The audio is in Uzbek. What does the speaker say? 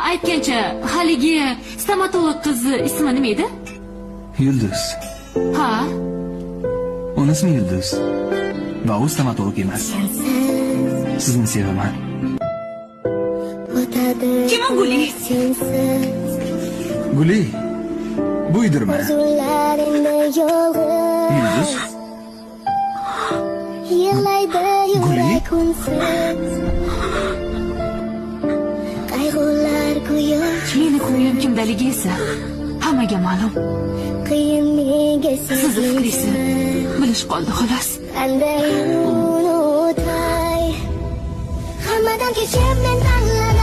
aytgancha haligi stomatolog qizi ismi nima edi? Yulduz. Ha? Uning ismi Yulduz. Va u stomatolog emas. Sizni sevaman. Kim u Guli? Guli. Buydirma. Yulduz. Guli. Meni ko'nglim kimdaligi esa hammaga ma'lum. Sizni fikrisi bilish qoldi xolos. Hammadan kechib men tanladim.